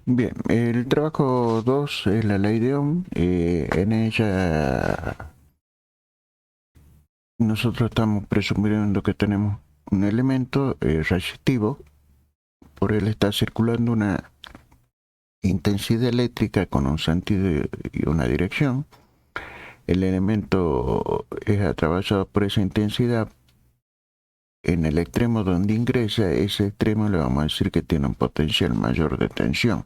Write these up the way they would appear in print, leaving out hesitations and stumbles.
Bien, el trabajo 2 es la ley de Ohm. En ella nosotros estamos presumiendo que tenemos un elemento resistivo, por él está circulando una intensidad eléctrica con un sentido y una dirección. El elemento es atravesado por esa intensidad. En el extremo donde ingresa, ese extremo le vamos a decir que tiene un potencial mayor de tensión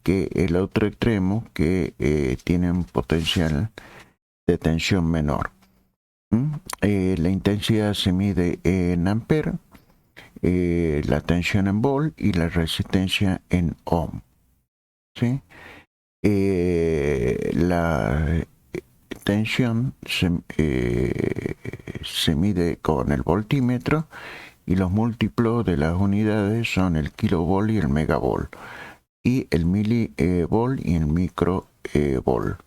que el otro extremo que tiene un potencial de tensión menor. La intensidad se mide en ampere, la tensión en volt y la resistencia en ohm. ¿Sí? La tensión se mide con el voltímetro y los múltiplos de las unidades son el kilovolt y el megavolt, y el milivolt y el microvolt.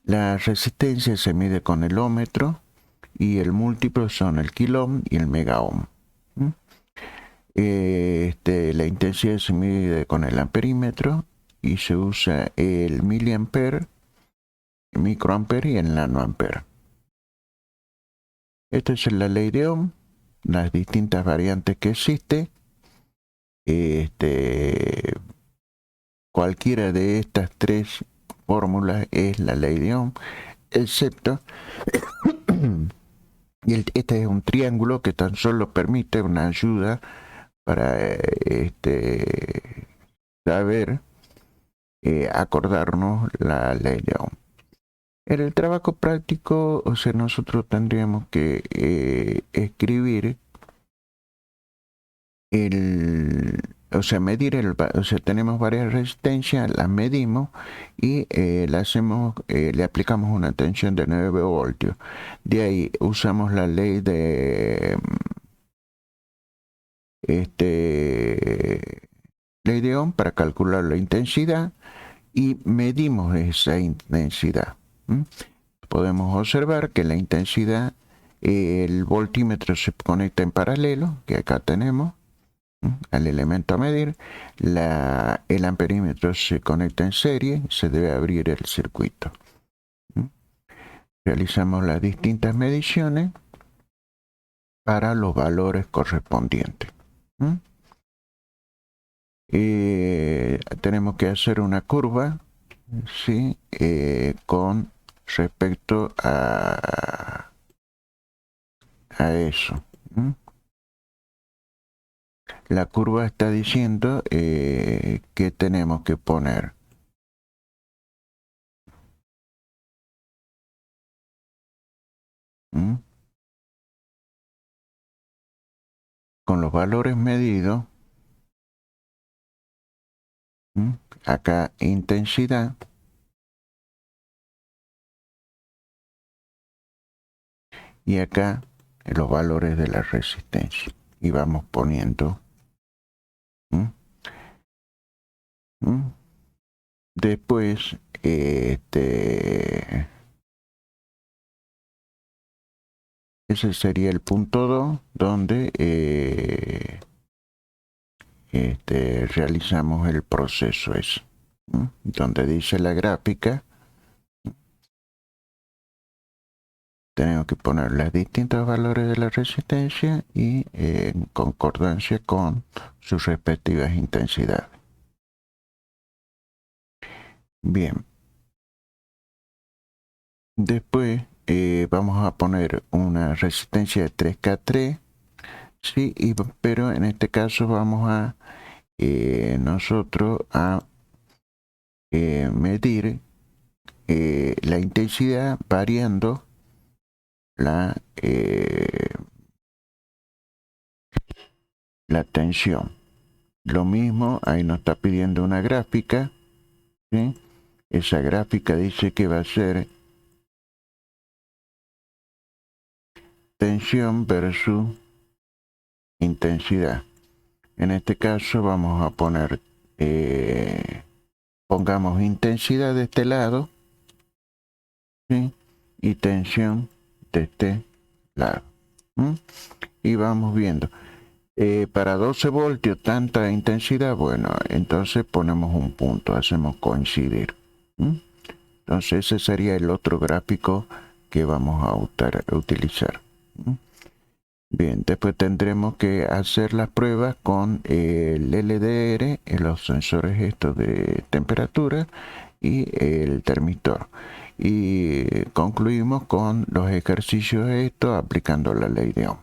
La resistencia se mide con el ohmmetro y el múltiplo son el kiloohm y el megaohm. La intensidad se mide con el amperímetro y se usa el miliampere, el microampere y el nanoampere. Esta es la ley de Ohm, las distintas variantes que existe. Cualquiera de estas tres fórmulas es la ley de Ohm, excepto y este es un triángulo que tan solo permite una ayuda para saber acordarnos la ley de Ohm. En el trabajo práctico, o sea, nosotros tendríamos que escribir o sea, medir o sea, tenemos varias resistencias, las medimos y le aplicamos una tensión de 9 voltios. De ahí usamos la ley de ley de Ohm para calcular la intensidad y medimos esa intensidad. Podemos observar que la intensidad, el voltímetro se conecta en paralelo, que acá tenemos, al elemento a medir. El amperímetro se conecta en serie, se debe abrir el circuito. Realizamos las distintas mediciones para los valores correspondientes. Tenemos que hacer una curva, ¿sí? Con respecto a eso. La curva está diciendo que tenemos que poner con los valores medidos, acá intensidad, y acá los valores de la resistencia, y vamos poniendo. Después ese sería el punto 2 donde realizamos el proceso ese, donde dice la gráfica. Tenemos que poner los distintos valores de la resistencia y en concordancia con sus respectivas intensidades. Bien. Después vamos a poner una resistencia de 3K3, sí, pero en este caso vamos a nosotros a medir la intensidad variando la tensión. Lo mismo, ahí nos está pidiendo una gráfica, ¿sí? Esa gráfica dice que va a ser tensión versus intensidad. En este caso vamos a poner, pongamos intensidad de este lado, ¿sí? Y tensión de este lado. Y vamos viendo. Para 12 voltios, tanta intensidad, bueno, entonces ponemos un punto, hacemos coincidir. ¿Mm? Entonces ese sería el otro gráfico que vamos a utilizar. ¿Mm? Bien, después tendremos que hacer las pruebas con el LDR, los sensores estos de temperatura y el termistor. Y concluimos con los ejercicios estos aplicando la ley de Ohm.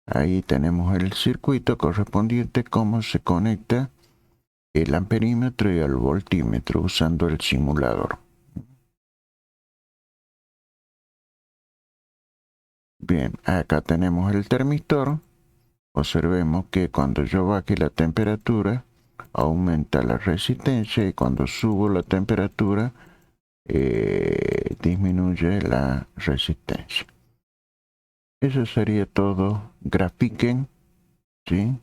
Ahí tenemos el circuito correspondiente, cómo se conecta el amperímetro y el voltímetro usando el simulador. Bien, acá tenemos el termistor. Observemos que cuando yo baje la temperatura, aumenta la resistencia y cuando subo la temperatura, disminuye la resistencia. Eso sería todo. Grafiquen, ¿sí?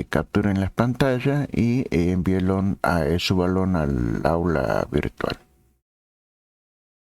Capturen las pantallas y envíenlo a su balón al aula virtual.